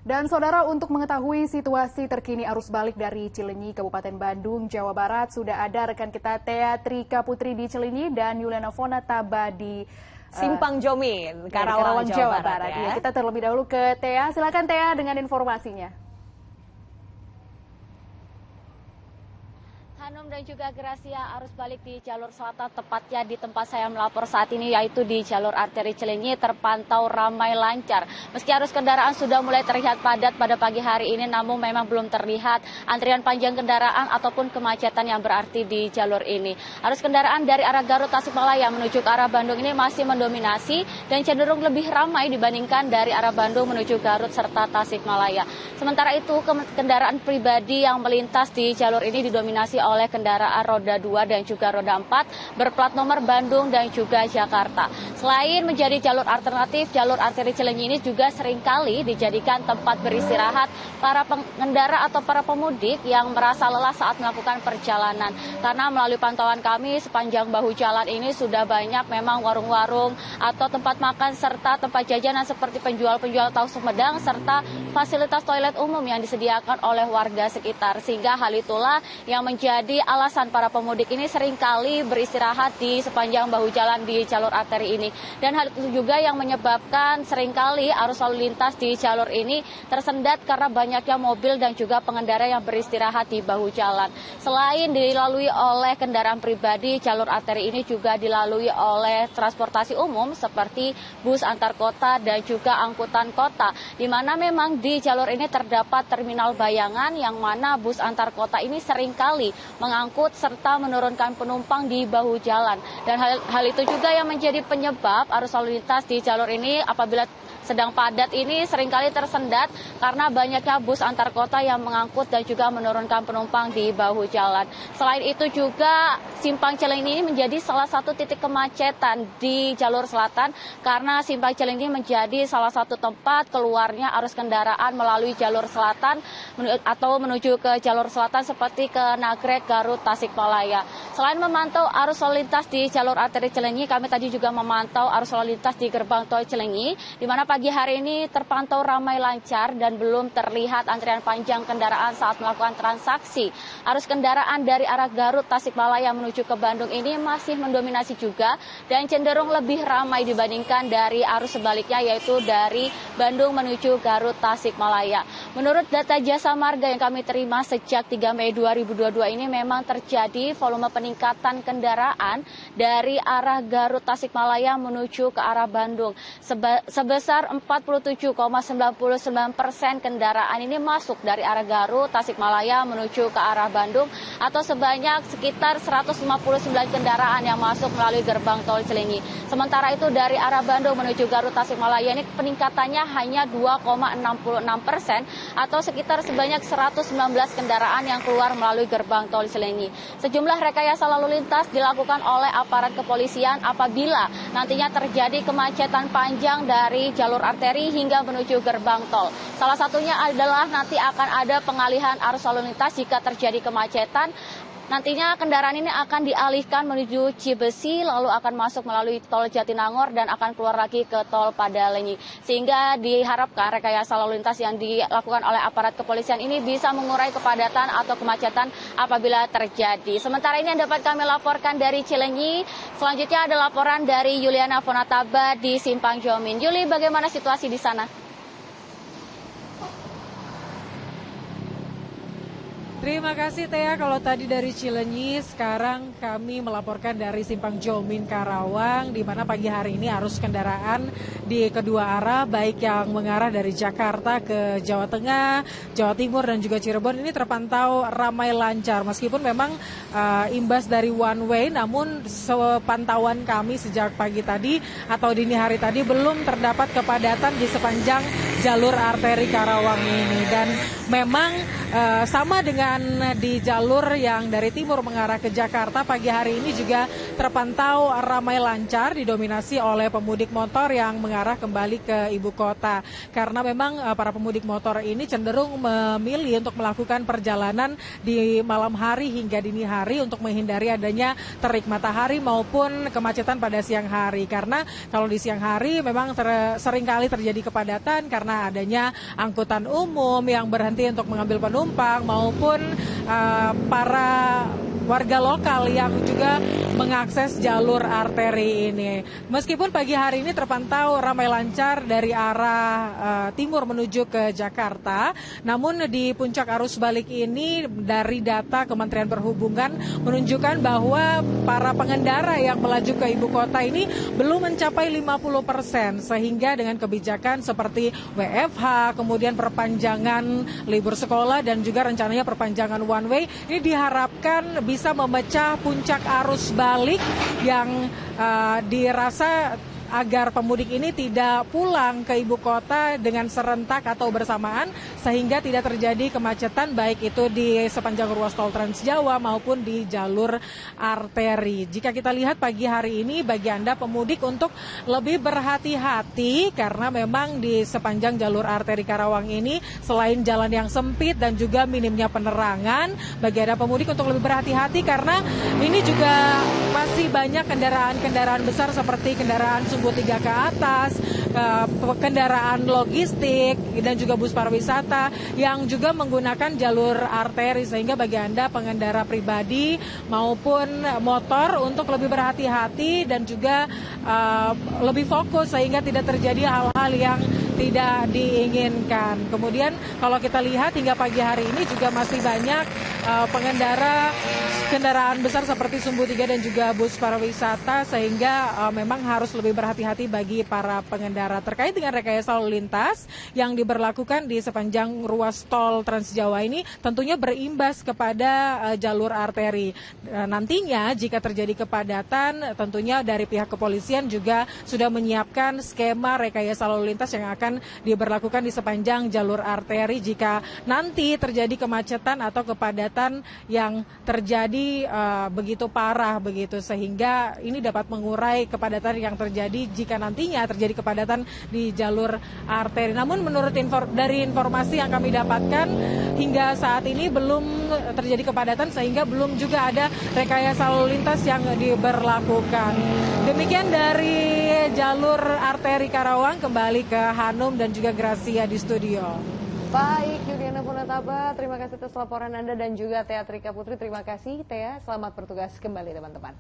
Dan saudara, untuk mengetahui situasi terkini arus balik dari Cileunyi, Kabupaten Bandung, Jawa Barat, sudah ada rekan kita Tea Trika Putri di Cileunyi dan Yuliana Fonataba di Simpang Jomin, Karawang, Jawa Barat. Ya, kita terlebih dahulu ke Tea. Silakan Tea dengan informasinya. Hanum dan juga Gracia, arus balik di jalur selatan tepatnya di tempat saya melapor saat ini yaitu di jalur arteri Cileunyi terpantau ramai lancar. Meski arus kendaraan sudah mulai terlihat padat pada pagi hari ini, namun memang belum terlihat antrian panjang kendaraan ataupun kemacetan yang berarti di jalur ini. Arus kendaraan dari arah Garut Tasikmalaya menuju ke arah Bandung ini masih mendominasi dan cenderung lebih ramai dibandingkan dari arah Bandung menuju Garut serta Tasikmalaya. Sementara itu kendaraan pribadi yang melintas di jalur ini didominasi oleh kendaraan roda 2 dan juga roda 4 berplat nomor Bandung dan juga Jakarta. Selain menjadi jalur alternatif, jalur arteri Cileunyi ini juga seringkali dijadikan tempat beristirahat para pengendara atau para pemudik yang merasa lelah saat melakukan perjalanan. Karena melalui pantauan kami sepanjang bahu jalan ini sudah banyak memang warung-warung atau tempat makan serta tempat jajanan seperti penjual-penjual tahu Sumedang serta fasilitas toilet umum yang disediakan oleh warga sekitar. Sehingga hal itulah yang menjadi alasan para pemudik ini seringkali beristirahat di sepanjang bahu jalan di jalur arteri ini. Dan hal itu juga yang menyebabkan seringkali arus lalu lintas di jalur ini tersendat karena banyaknya mobil dan juga pengendara yang beristirahat di bahu jalan. Selain dilalui oleh kendaraan pribadi, jalur arteri ini juga dilalui oleh transportasi umum seperti bus antar kota dan juga angkutan kota. Di mana memang di jalur ini terdapat terminal bayangan yang mana bus antar kota ini seringkali mengangkut serta menurunkan penumpang di bahu jalan. Dan hal itu juga yang menjadi penyebab arus lalu lintas di jalur ini apabila sedang padat ini seringkali tersendat karena banyaknya bus antar kota yang mengangkut dan juga menurunkan penumpang di bahu jalan. Selain itu juga Simpang Cileunyi ini menjadi salah satu titik kemacetan di jalur selatan karena Simpang Cileunyi menjadi salah satu tempat keluarnya arus kendaraan melalui jalur selatan atau menuju ke jalur selatan seperti ke Nagrek, Garut, Tasikmalaya. Selain memantau arus lalu lintas di jalur arteri Cileunyi, kami tadi juga memantau arus lalu lintas di gerbang tol Cileunyi, di mana pagi hari ini terpantau ramai lancar dan belum terlihat antrian panjang kendaraan saat melakukan transaksi. Arus kendaraan dari arah Garut Tasikmalaya menuju ke Bandung ini masih mendominasi juga dan cenderung lebih ramai dibandingkan dari arus sebaliknya yaitu dari Bandung menuju Garut Tasikmalaya. Menurut data Jasa Marga yang kami terima sejak 3 Mei 2022 ini memang terjadi volume peningkatan kendaraan dari arah Garut Tasikmalaya menuju ke arah Bandung sebesar 47,99% kendaraan ini masuk dari arah Garut, Tasikmalaya menuju ke arah Bandung atau sebanyak sekitar 159 kendaraan yang masuk melalui gerbang tol Cileunyi. Sementara itu dari arah Bandung menuju Garut, Tasikmalaya ini peningkatannya hanya 2,66% atau sekitar sebanyak 119 kendaraan yang keluar melalui gerbang tol Cileunyi. Sejumlah rekayasa lalu lintas dilakukan oleh aparat kepolisian apabila nantinya terjadi kemacetan panjang dari jalur arteri hingga menuju gerbang tol. Salah satunya adalah nanti akan ada pengalihan arus lalu lintas jika terjadi kemacetan. Nantinya kendaraan ini akan dialihkan menuju Cibesi lalu akan masuk melalui tol Jatinangor dan akan keluar lagi ke tol Padalenyi. Sehingga diharapkan rekayasa lalu lintas yang dilakukan oleh aparat kepolisian ini bisa mengurai kepadatan atau kemacetan apabila terjadi. Sementara ini yang dapat kami laporkan dari Cileunyi. Selanjutnya ada laporan dari Yuliana Fonataba di Simpang Jomin. Yuli, bagaimana situasi di sana? Terima kasih Tea, kalau tadi dari Cileunyi, sekarang kami melaporkan dari Simpang Jomin Karawang, di mana pagi hari ini arus kendaraan di kedua arah, baik yang mengarah dari Jakarta ke Jawa Tengah, Jawa Timur dan juga Cirebon ini terpantau ramai lancar. Meskipun memang imbas dari one way, namun sepantauan kami sejak pagi tadi atau dini hari tadi belum terdapat kepadatan di sepanjang jalur arteri Karawang ini. Dan memang sama dengan Kemudian di jalur yang dari timur mengarah ke Jakarta pagi hari ini juga terpantau ramai lancar, didominasi oleh pemudik motor yang mengarah kembali ke ibu kota. Karena memang para pemudik motor ini cenderung memilih untuk melakukan perjalanan di malam hari hingga dini hari untuk menghindari adanya terik matahari maupun kemacetan pada siang hari. Karena kalau di siang hari memang seringkali terjadi kepadatan karena adanya angkutan umum yang berhenti untuk mengambil penumpang maupun para warga lokal yang juga mengakses jalur arteri ini. Meskipun pagi hari ini terpantau ramai lancar dari arah timur menuju ke Jakarta, namun di puncak arus balik ini dari data Kementerian Perhubungan menunjukkan bahwa para pengendara yang melaju ke ibu kota ini belum mencapai 50%, sehingga dengan kebijakan seperti WFH, kemudian perpanjangan libur sekolah dan juga rencananya perpanjangan one way, ini diharapkan bisa memecah puncak arus balik yang dirasa agar pemudik ini tidak pulang ke ibu kota dengan serentak atau bersamaan sehingga tidak terjadi kemacetan baik itu di sepanjang ruas tol Trans Jawa maupun di jalur arteri. Jika kita lihat pagi hari ini bagi Anda pemudik untuk lebih berhati-hati karena memang di sepanjang jalur arteri Karawang ini selain jalan yang sempit dan juga minimnya penerangan, bagi Anda pemudik untuk lebih berhati-hati karena ini juga masih banyak kendaraan-kendaraan besar seperti kendaraan sumbu 3 ke atas, kendaraan logistik dan juga bus pariwisata yang juga menggunakan jalur arteri, sehingga bagi Anda pengendara pribadi maupun motor untuk lebih berhati-hati dan juga lebih fokus sehingga tidak terjadi hal-hal yang tidak diinginkan. Kemudian kalau kita lihat hingga pagi hari ini juga masih banyak pengendara kendaraan besar seperti Sumbu 3 dan juga bus pariwisata, sehingga memang harus lebih berhati-hati bagi para pengendara. Terkait dengan rekayasa lalu lintas yang diberlakukan di sepanjang ruas tol Trans Jawa ini tentunya berimbas kepada jalur arteri. Nantinya jika terjadi kepadatan tentunya dari pihak kepolisian juga sudah menyiapkan skema rekayasa lalu lintas yang akan diberlakukan di sepanjang jalur arteri jika nanti terjadi kemacetan atau kepadatan yang terjadi begitu parah begitu, sehingga ini dapat mengurai kepadatan yang terjadi jika nantinya terjadi kepadatan di jalur arteri. Namun menurut dari informasi yang kami dapatkan hingga saat ini belum terjadi kepadatan sehingga belum juga ada rekayasa lalu lintas yang diberlakukan. Demikian dari jalur arteri Karawang, kembali ke Hanum dan juga Gracia di studio. Baik, Yuliana Punataba, terima kasih atas laporan Anda dan juga Tea Trika Putri, terima kasih Tea, selamat bertugas kembali teman-teman.